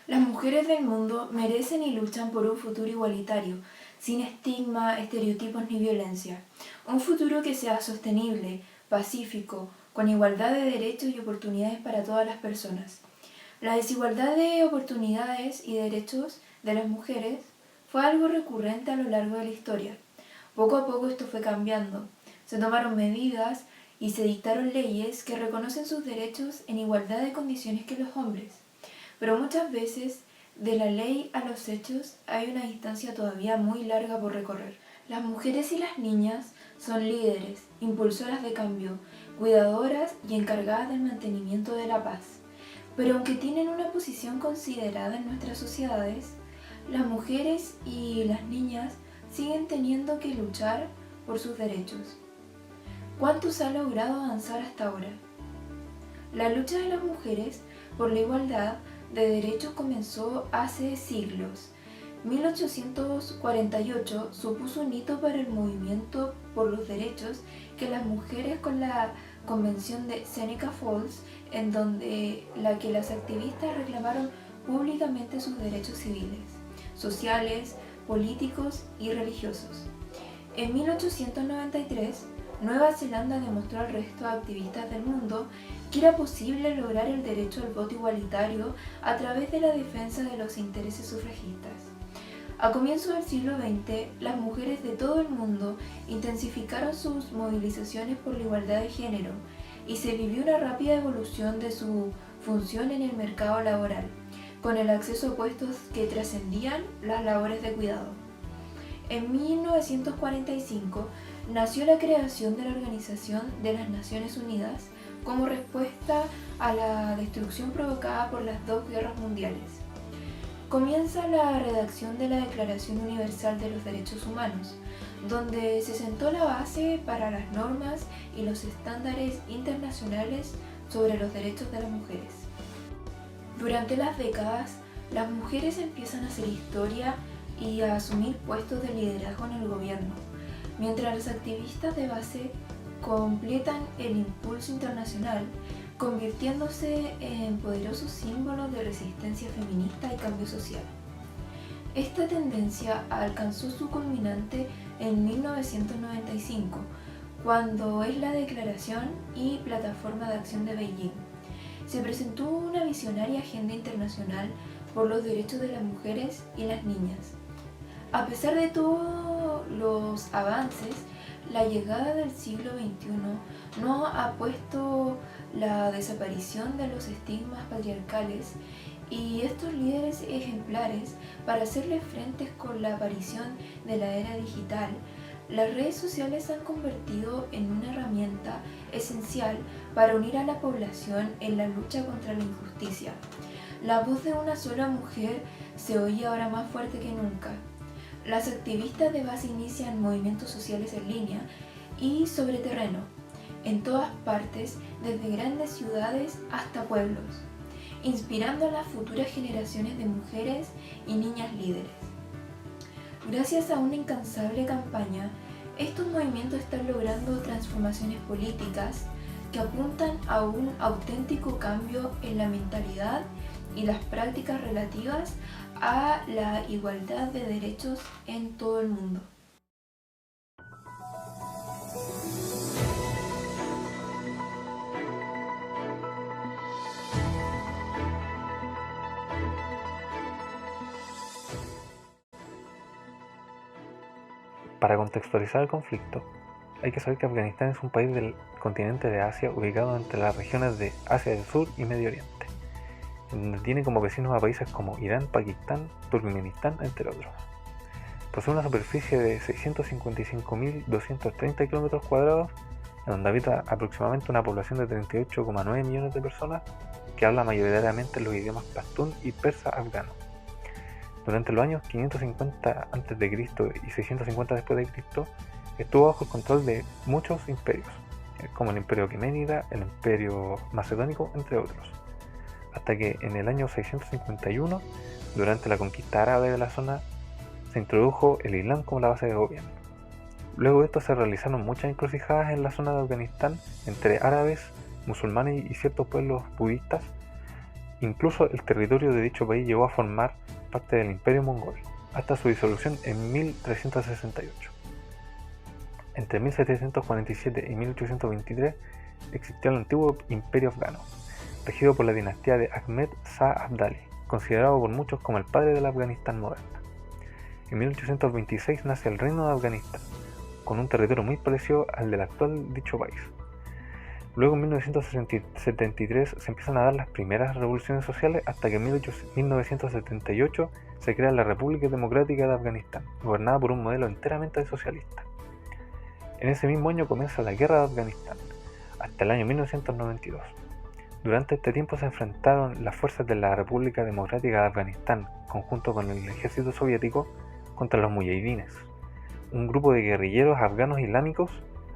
Las mujeres del mundo merecen y luchan por un futuro igualitario, sin estigma, estereotipos ni violencia. Un futuro que sea sostenible, pacífico, con igualdad de derechos y oportunidades para todas las personas. La desigualdad de oportunidades y derechos de las mujeres fue algo recurrente a lo largo de la historia. Poco a poco esto fue cambiando. Se tomaron medidas y se dictaron leyes que reconocen sus derechos en igualdad de condiciones que los hombres. Pero muchas veces, de la ley a los hechos, hay una distancia todavía muy larga por recorrer. Las mujeres y las niñas son líderes, impulsoras de cambio, cuidadoras y encargadas del mantenimiento de la paz. Pero aunque tienen una posición considerada en nuestras sociedades, las mujeres y las niñas siguen teniendo que luchar por sus derechos. ¿Cuánto se ha logrado avanzar hasta ahora? La lucha de las mujeres por la igualdad de derechos comenzó hace siglos. 1848 supuso un hito para el movimiento por los derechos que las mujeres con la Convención de Seneca Falls, en donde las activistas reclamaron públicamente sus derechos civiles, sociales, políticos y religiosos. En 1893, Nueva Zelanda demostró al resto de activistas del mundo que era posible lograr el derecho al voto igualitario a través de la defensa de los intereses sufragistas. A comienzos del siglo XX, las mujeres de todo el mundo intensificaron sus movilizaciones por la igualdad de género y se vivió una rápida evolución de su función en el mercado laboral, con el acceso a puestos que trascendían las labores de cuidado. En 1945 nació la creación de la Organización de las Naciones Unidas como respuesta a la destrucción provocada por las dos guerras mundiales. Comienza la redacción de la Declaración Universal de los Derechos Humanos, donde se sentó la base para las normas y los estándares internacionales sobre los derechos de las mujeres. Durante las décadas, las mujeres empiezan a hacer historia y a asumir puestos de liderazgo en el gobierno, mientras los activistas de base completan el impulso internacional, convirtiéndose en poderosos símbolos de resistencia feminista y cambio social. Esta tendencia alcanzó su culminante en 1995, cuando es la Declaración y Plataforma de Acción de Beijing. Se presentó una visionaria agenda internacional por los derechos de las mujeres y las niñas. A pesar de todos los avances, la llegada del siglo XXI no ha puesto la desaparición de los estigmas patriarcales y estos líderes ejemplares para hacerle frente con la aparición de la era digital. Las redes sociales se han convertido en una herramienta esencial para unir a la población en la lucha contra la injusticia. La voz de una sola mujer se oye ahora más fuerte que nunca. Las activistas de base inician movimientos sociales en línea y sobre terreno, en todas partes, desde grandes ciudades hasta pueblos, inspirando a las futuras generaciones de mujeres y niñas líderes. Gracias a una incansable campaña, estos movimientos están logrando transformaciones políticas que apuntan a un auténtico cambio en la mentalidad y las prácticas relativas a la igualdad de derechos en todo el mundo. Para contextualizar el conflicto, hay que saber que Afganistán es un país del continente de Asia ubicado entre las regiones de Asia del Sur y Medio Oriente, en donde tiene como vecinos a países como Irán, Pakistán, Turkmenistán, entre otros. Posee una superficie de 655.230 km², en donde habita aproximadamente una población de 38,9 millones de personas que habla mayoritariamente los idiomas pastún y persa afgano. Durante los años 550 a.C. y 650 después de Cristo, estuvo bajo el control de muchos imperios, como el Imperio Aqueménida, el Imperio Macedónico, entre otros, hasta que en el año 651, durante la conquista árabe de la zona, se introdujo el Islam como la base de gobierno. Luego de esto se realizaron muchas encrucijadas en la zona de Afganistán entre árabes, musulmanes y ciertos pueblos budistas, Incluso el territorio de dicho país llegó a formar parte del Imperio Mongol, hasta su disolución en 1368. Entre 1747 y 1823 existió el antiguo Imperio Afgano, regido por la dinastía de Ahmed Shah Abdali, considerado por muchos como el padre del Afganistán moderno. En 1826 nace el Reino de Afganistán, con un territorio muy parecido al del actual dicho país. Luego en 1973 se empiezan a dar las primeras revoluciones sociales hasta que en 1978 se crea la República Democrática de Afganistán, gobernada por un modelo enteramente socialista. En ese mismo año comienza la Guerra de Afganistán, hasta el año 1992. Durante este tiempo se enfrentaron las fuerzas de la República Democrática de Afganistán, conjunto con el ejército soviético, contra los muyahidines, un grupo de guerrilleros afganos islámicos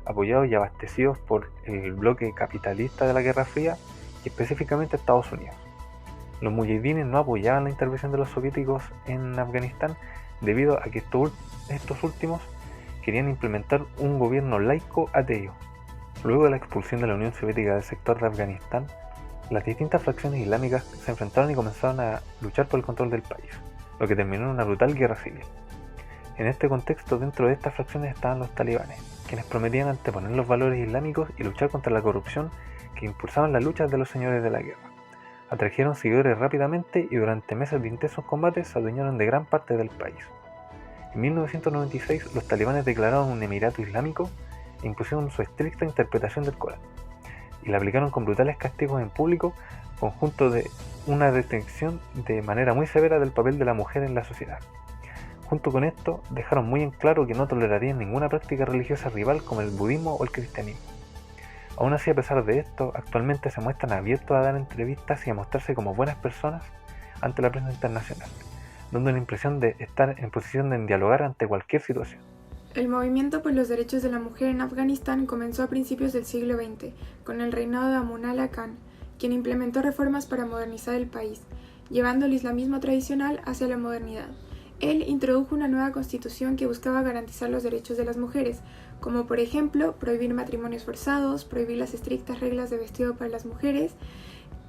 apoyados y abastecidos por el bloque capitalista de la Guerra Fría y específicamente Estados Unidos. Los muyahidines no apoyaban la intervención de los soviéticos en Afganistán debido a que estos últimos querían implementar un gobierno laico ateo. Luego de la expulsión de la Unión Soviética del sector de Afganistán, las distintas fracciones islámicas se enfrentaron y comenzaron a luchar por el control del país, lo que terminó en una brutal guerra civil. En este contexto, dentro de estas fracciones estaban los talibanes, quienes prometían anteponer los valores islámicos y luchar contra la corrupción que impulsaban las luchas de los señores de la guerra. Atrajeron seguidores rápidamente y durante meses de intensos combates se adueñaron de gran parte del país. En 1996 los talibanes declararon un emirato islámico e impusieron su estricta interpretación del Corán, y la aplicaron con brutales castigos en público, conjunto de una restricción de manera muy severa del papel de la mujer en la sociedad. Junto con esto, dejaron muy en claro que no tolerarían ninguna práctica religiosa rival como el budismo o el cristianismo. Aún así, a pesar de esto, actualmente se muestran abiertos a dar entrevistas y a mostrarse como buenas personas ante la prensa internacional, dando la impresión de estar en posición de dialogar ante cualquier situación. El movimiento por los derechos de la mujer en Afganistán comenzó a principios del siglo XX, con el reinado de Amunallah Khan, quien implementó reformas para modernizar el país, llevando el islamismo tradicional hacia la modernidad. Él introdujo una nueva constitución que buscaba garantizar los derechos de las mujeres, como por ejemplo prohibir matrimonios forzados, prohibir las estrictas reglas de vestido para las mujeres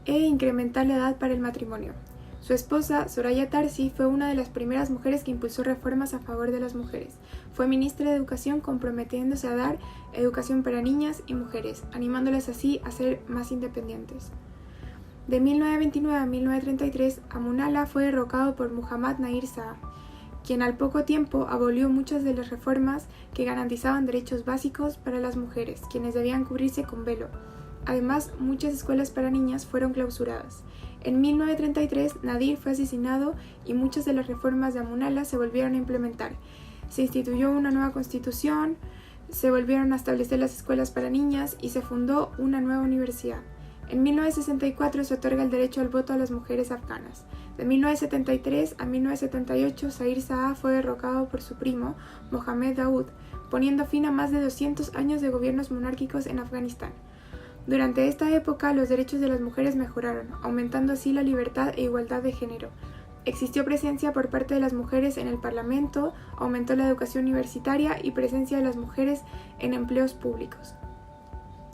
e incrementar la edad para el matrimonio. Su esposa, Soraya Tarsi, fue una de las primeras mujeres que impulsó reformas a favor de las mujeres. Fue ministra de Educación, comprometiéndose a dar educación para niñas y mujeres, animándolas así a ser más independientes. De 1929 a 1933, Amunallah fue derrocado por Muhammad Nahir Shah, quien al poco tiempo abolió muchas de las reformas que garantizaban derechos básicos para las mujeres, quienes debían cubrirse con velo. Además, muchas escuelas para niñas fueron clausuradas. En 1933, Nadir fue asesinado y muchas de las reformas de Amunallah se volvieron a implementar. Se instituyó una nueva constitución, se volvieron a establecer las escuelas para niñas y se fundó una nueva universidad. En 1964 se otorga el derecho al voto a las mujeres afganas. De 1973 a 1978, Zahir Shah fue derrocado por su primo, Mohammed Daoud, poniendo fin a más de 200 años de gobiernos monárquicos en Afganistán. Durante esta época, los derechos de las mujeres mejoraron, aumentando así la libertad e igualdad de género. Existió presencia por parte de las mujeres en el Parlamento, aumentó la educación universitaria y presencia de las mujeres en empleos públicos.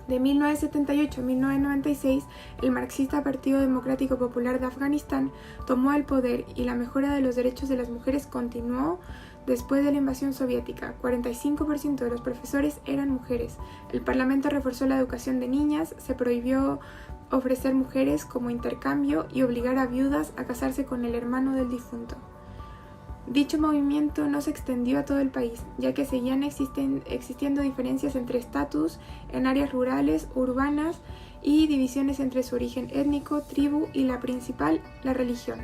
De 1978 a 1996, el marxista Partido Democrático Popular de Afganistán tomó el poder y la mejora de los derechos de las mujeres continuó después de la invasión soviética. 45% de los profesores eran mujeres. El Parlamento reforzó la educación de niñas, se prohibió ofrecer mujeres como intercambio y obligar a viudas a casarse con el hermano del difunto. Dicho movimiento no se extendió a todo el país, ya que seguían existiendo diferencias entre estatus en áreas rurales, urbanas y divisiones entre su origen étnico, tribu y la principal, la religión.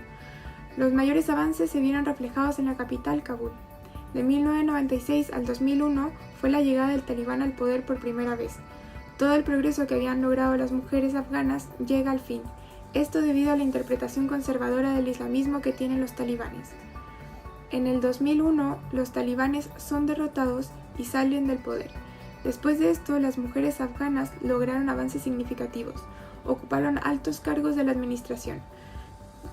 Los mayores avances se vieron reflejados en la capital, Kabul. De 1996 al 2001 fue la llegada del talibán al poder por primera vez. Todo el progreso que habían logrado las mujeres afganas llega al fin, esto debido a la interpretación conservadora del islamismo que tienen los talibanes. En el 2001, los talibanes son derrotados y salen del poder. Después de esto, las mujeres afganas lograron avances significativos. Ocuparon altos cargos de la administración,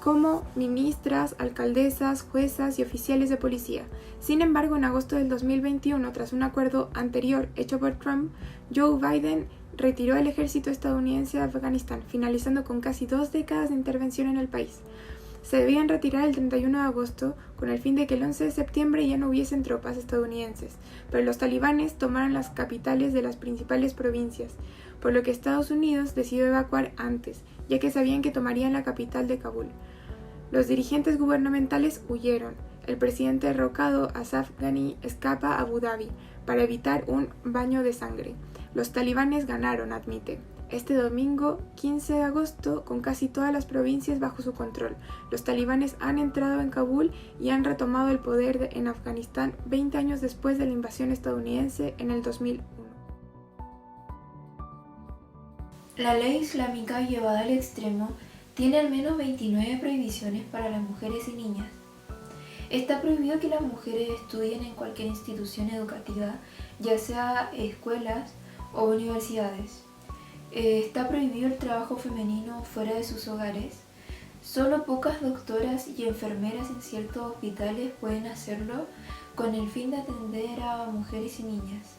como ministras, alcaldesas, juezas y oficiales de policía. Sin embargo, en agosto del 2021, tras un acuerdo anterior hecho por Trump, Joe Biden retiró el ejército estadounidense de Afganistán, finalizando con casi 2 décadas de intervención en el país. Se debían retirar el 31 de agosto con el fin de que el 11 de septiembre ya no hubiesen tropas estadounidenses, pero los talibanes tomaron las capitales de las principales provincias, por lo que Estados Unidos decidió evacuar antes, ya que sabían que tomarían la capital de Kabul. Los dirigentes gubernamentales huyeron. El presidente derrocado, Ashraf Ghani, escapa a Abu Dhabi para evitar un baño de sangre. Los talibanes ganaron, admite. Este domingo, 15 de agosto, con casi todas las provincias bajo su control, los talibanes han entrado en Kabul y han retomado el poder en Afganistán 20 años después de la invasión estadounidense en el 2001. La ley islámica llevada al extremo tiene al menos 29 prohibiciones para las mujeres y niñas. Está prohibido que las mujeres estudien en cualquier institución educativa, ya sea escuelas o universidades. Está prohibido el trabajo femenino fuera de sus hogares. Solo pocas doctoras y enfermeras en ciertos hospitales pueden hacerlo con el fin de atender a mujeres y niñas.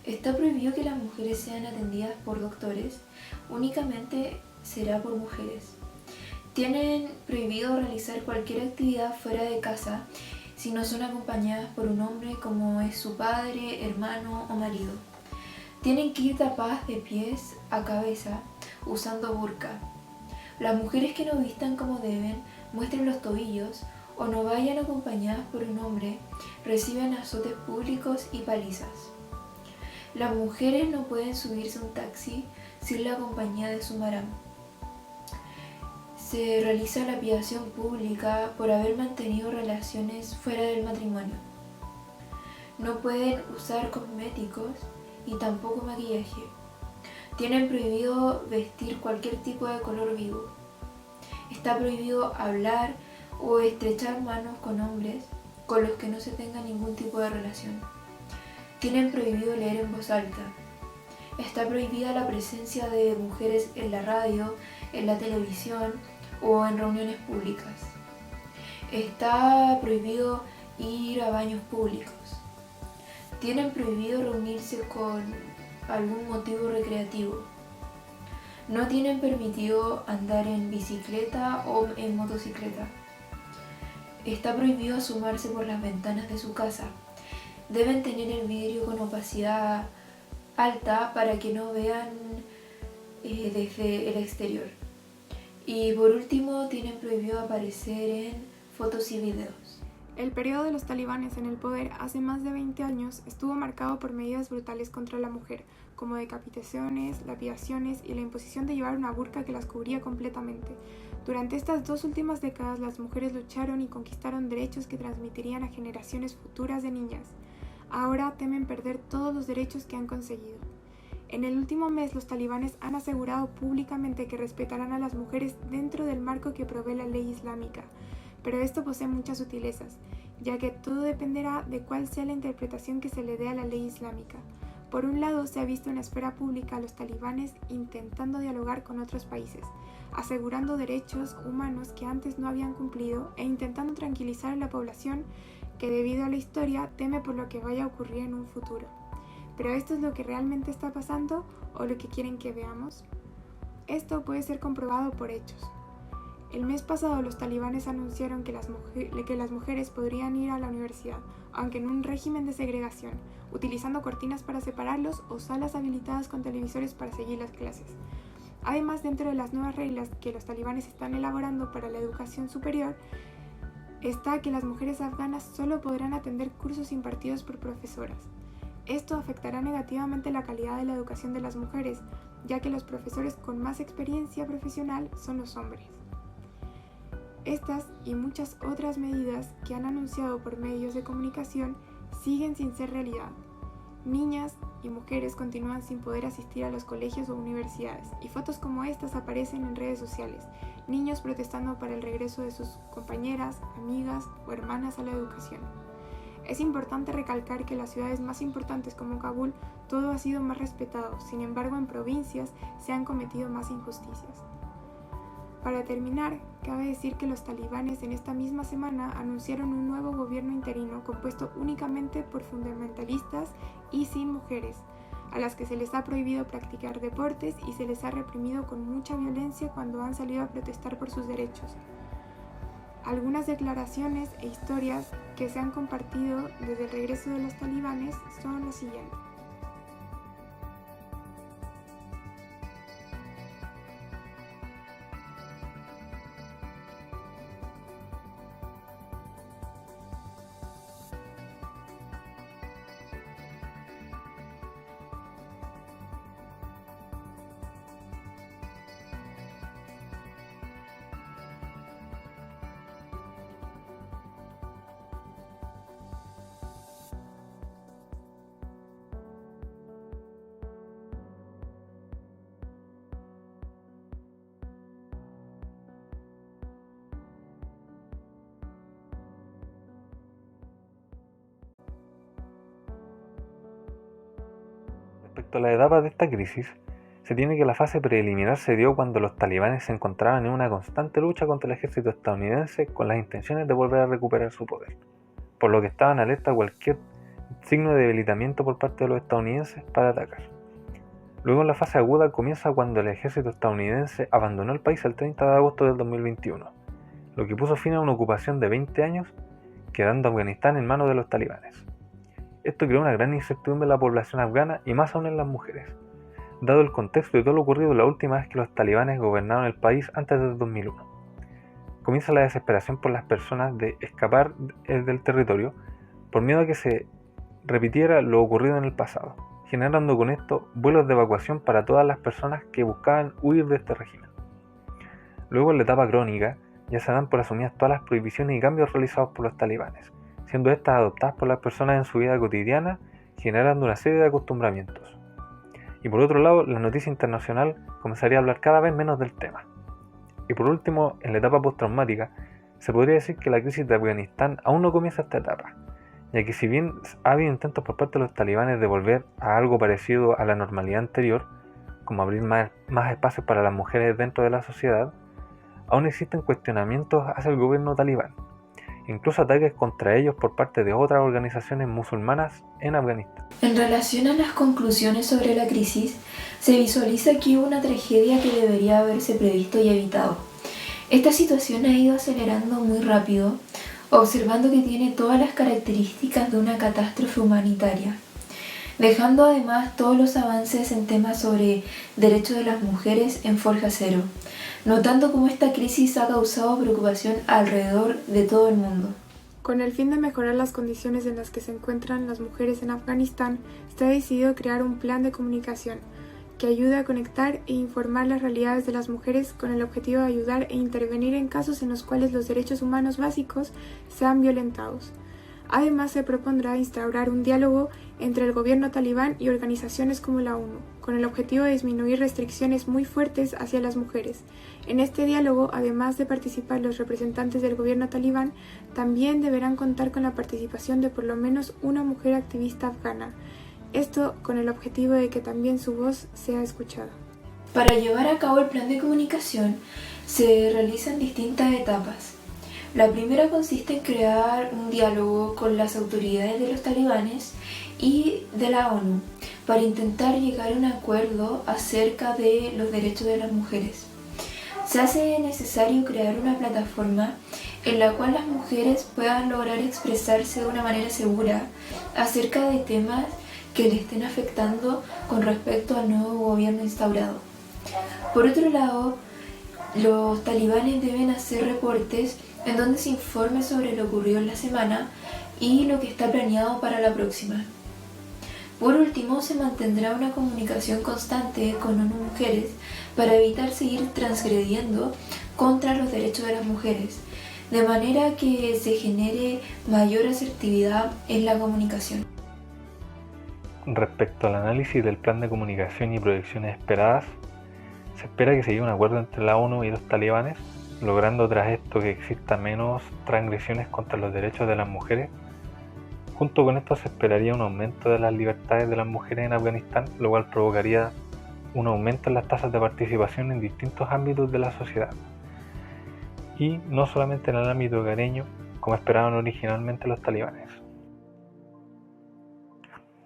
Está prohibido que las mujeres sean atendidas por doctores, únicamente será por mujeres. Tienen prohibido realizar cualquier actividad fuera de casa si no son acompañadas por un hombre como es su padre, hermano o marido. Tienen que ir tapadas de pies a cabeza usando burka. Las mujeres que no vistan como deben, muestren los tobillos o no vayan acompañadas por un hombre, reciben azotes públicos y palizas. Las mujeres no pueden subirse a un taxi sin la compañía de su marán. Se realiza lapidación pública por haber mantenido relaciones fuera del matrimonio. No pueden usar cosméticos y tampoco maquillaje. Tienen prohibido vestir cualquier tipo de color vivo. Está prohibido hablar o estrechar manos con hombres con los que no se tenga ningún tipo de relación. Tienen prohibido leer en voz alta. Está prohibida la presencia de mujeres en la radio, en la televisión o en reuniones públicas. Está prohibido ir a baños públicos. Tienen prohibido reunirse con algún motivo recreativo. No tienen permitido andar en bicicleta o en motocicleta. Está prohibido asomarse por las ventanas de su casa. Deben tener el vidrio con opacidad alta para que no vean desde el exterior. Y por último, tienen prohibido aparecer en fotos y videos. El periodo de los talibanes en el poder hace más de 20 años estuvo marcado por medidas brutales contra la mujer, como decapitaciones, lapidaciones y la imposición de llevar una burka que las cubría completamente. Durante estas 2 últimas décadas, las mujeres lucharon y conquistaron derechos que transmitirían a generaciones futuras de niñas. Ahora temen perder todos los derechos que han conseguido. En el último mes, los talibanes han asegurado públicamente que respetarán a las mujeres dentro del marco que provee la ley islámica, pero esto posee muchas sutilezas, ya que todo dependerá de cuál sea la interpretación que se le dé a la ley islámica. Por un lado, se ha visto en la esfera pública a los talibanes intentando dialogar con otros países, asegurando derechos humanos que antes no habían cumplido e intentando tranquilizar a la población que debido a la historia teme por lo que vaya a ocurrir en un futuro. ¿Pero esto es lo que realmente está pasando o lo que quieren que veamos? Esto puede ser comprobado por hechos. El mes pasado los talibanes anunciaron que las mujeres podrían ir a la universidad, aunque en un régimen de segregación, utilizando cortinas para separarlos o salas habilitadas con televisores para seguir las clases. Además, dentro de las nuevas reglas que los talibanes están elaborando para la educación superior, está que las mujeres afganas solo podrán atender cursos impartidos por profesoras. Esto afectará negativamente la calidad de la educación de las mujeres, ya que los profesores con más experiencia profesional son los hombres. Estas y muchas otras medidas que han anunciado por medios de comunicación siguen sin ser realidad. Niñas y mujeres continúan sin poder asistir a los colegios o universidades, y fotos como estas aparecen en redes sociales. Niños protestando para el regreso de sus compañeras, amigas o hermanas a la educación. Es importante recalcar que en las ciudades más importantes como Kabul todo ha sido más respetado, sin embargo en provincias se han cometido más injusticias. Para terminar, cabe decir que los talibanes en esta misma semana anunciaron un nuevo gobierno interino compuesto únicamente por fundamentalistas y sin mujeres, a las que se les ha prohibido practicar deportes y se les ha reprimido con mucha violencia cuando han salido a protestar por sus derechos. Algunas declaraciones e historias que se han compartido desde el regreso de los talibanes son las siguientes. Respecto a la etapa de esta crisis, se tiene que la fase preliminar se dio cuando los talibanes se encontraban en una constante lucha contra el ejército estadounidense con las intenciones de volver a recuperar su poder, por lo que estaban alerta a cualquier signo de debilitamiento por parte de los estadounidenses para atacar. Luego la fase aguda comienza cuando el ejército estadounidense abandonó el país el 30 de agosto del 2021, lo que puso fin a una ocupación de 20 años, quedando Afganistán en manos de los talibanes. Esto creó una gran incertidumbre en la población afgana y más aún en las mujeres, dado el contexto de todo lo ocurrido la última vez que los talibanes gobernaron el país antes del 2001. Comienza la desesperación por las personas de escapar del territorio por miedo a que se repitiera lo ocurrido en el pasado, generando con esto vuelos de evacuación para todas las personas que buscaban huir de este régimen. Luego en la etapa crónica ya se dan por asumidas todas las prohibiciones y cambios realizados por los talibanes, siendo estas adoptadas por las personas en su vida cotidiana, generando una serie de acostumbramientos. Y por otro lado, la noticia internacional comenzaría a hablar cada vez menos del tema. Y por último, en la etapa postraumática, se podría decir que la crisis de Afganistán aún no comienza esta etapa, ya que si bien ha habido intentos por parte de los talibanes de volver a algo parecido a la normalidad anterior, como abrir más espacios para las mujeres dentro de la sociedad, aún existen cuestionamientos hacia el gobierno talibán, incluso ataques contra ellos por parte de otras organizaciones musulmanas en Afganistán. En relación a las conclusiones sobre la crisis, se visualiza que hubo una tragedia que debería haberse previsto y evitado. Esta situación ha ido acelerando muy rápido, observando que tiene todas las características de una catástrofe humanitaria, dejando además todos los avances en temas sobre derechos de las mujeres en forja cero, notando cómo esta crisis ha causado preocupación alrededor de todo el mundo. Con el fin de mejorar las condiciones en las que se encuentran las mujeres en Afganistán, se ha decidido crear un plan de comunicación que ayude a conectar e informar las realidades de las mujeres con el objetivo de ayudar e intervenir en casos en los cuales los derechos humanos básicos sean violentados. Además, se propondrá instaurar un diálogo entre el gobierno talibán y organizaciones como la ONU, con el objetivo de disminuir restricciones muy fuertes hacia las mujeres. En este diálogo, además de participar los representantes del gobierno talibán, también deberán contar con la participación de por lo menos una mujer activista afgana. Esto con el objetivo de que también su voz sea escuchada. Para llevar a cabo el plan de comunicación, se realizan distintas etapas. La primera consiste en crear un diálogo con las autoridades de los talibanes y de la ONU para intentar llegar a un acuerdo acerca de los derechos de las mujeres. Se hace necesario crear una plataforma en la cual las mujeres puedan lograr expresarse de una manera segura acerca de temas que le estén afectando con respecto al nuevo gobierno instaurado. Por otro lado, los talibanes deben hacer reportes en donde se informe sobre lo ocurrido en la semana y lo que está planeado para la próxima. Por último, se mantendrá una comunicación constante con ONU Mujeres para evitar seguir transgrediendo contra los derechos de las mujeres, de manera que se genere mayor asertividad en la comunicación. Respecto al análisis del plan de comunicación y proyecciones esperadas, se espera que se llegue a un acuerdo entre la ONU y los talibanes, logrando tras esto que exista menos transgresiones contra los derechos de las mujeres. Junto con esto se esperaría un aumento de las libertades de las mujeres en Afganistán, lo cual provocaría un aumento en las tasas de participación en distintos ámbitos de la sociedad, y no solamente en el ámbito hogareño, como esperaban originalmente los talibanes.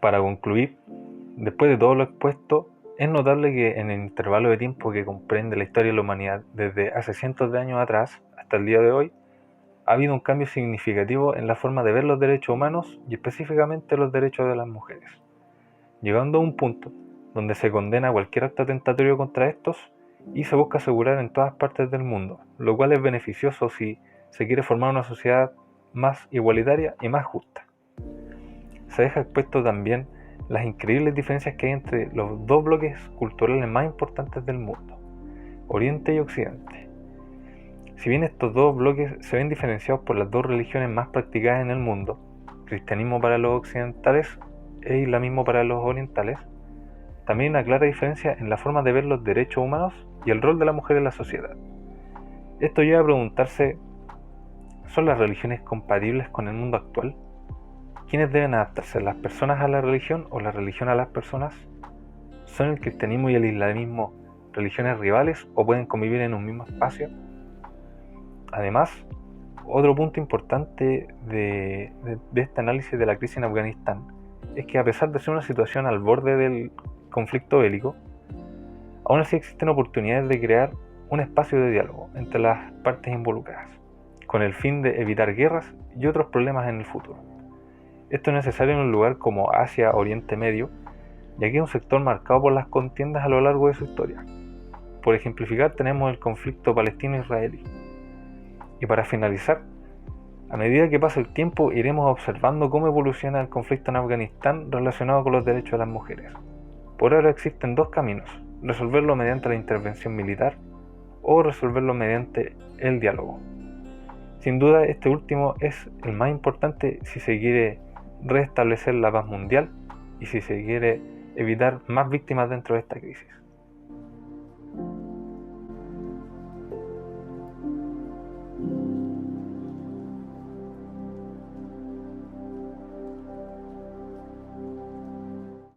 Para concluir, Después de todo lo expuesto, es notable que en el intervalo de tiempo que comprende la historia de la humanidad desde hace cientos de años atrás hasta el día de hoy, ha habido un cambio significativo en la forma de ver los derechos humanos y específicamente los derechos de las mujeres, llegando a un punto donde se condena cualquier acto atentatorio contra estos y se busca asegurar en todas partes del mundo, lo cual es beneficioso si se quiere formar una sociedad más igualitaria y más justa. Se deja expuesto también las increíbles diferencias que hay entre los dos bloques culturales más importantes del mundo, Oriente y Occidente. Si bien estos dos bloques se ven diferenciados por las dos religiones más practicadas en el mundo, cristianismo para los occidentales e islamismo para los orientales, también hay una clara diferencia en la forma de ver los derechos humanos y el rol de la mujer en la sociedad. Esto lleva a preguntarse, ¿son las religiones compatibles con el mundo actual? ¿Quiénes deben adaptarse, las personas a la religión o la religión a las personas? ¿Son el cristianismo y el islamismo religiones rivales o pueden convivir en un mismo espacio? Además, otro punto importante de este análisis de la crisis en Afganistán es que a pesar de ser una situación al borde del conflicto bélico, aún así existen oportunidades de crear un espacio de diálogo entre las partes involucradas, con el fin de evitar guerras y otros problemas en el futuro. Esto es necesario en un lugar como Asia, Oriente Medio, ya que es un sector marcado por las contiendas a lo largo de su historia. Por ejemplificar, tenemos el conflicto palestino-israelí. Y para finalizar, a medida que pasa el tiempo iremos observando cómo evoluciona el conflicto en Afganistán relacionado con los derechos de las mujeres. Por ahora existen dos caminos: resolverlo mediante la intervención militar o resolverlo mediante el diálogo. Sin duda este último es el más importante si se quiere restablecer la paz mundial y si se quiere evitar más víctimas dentro de esta crisis.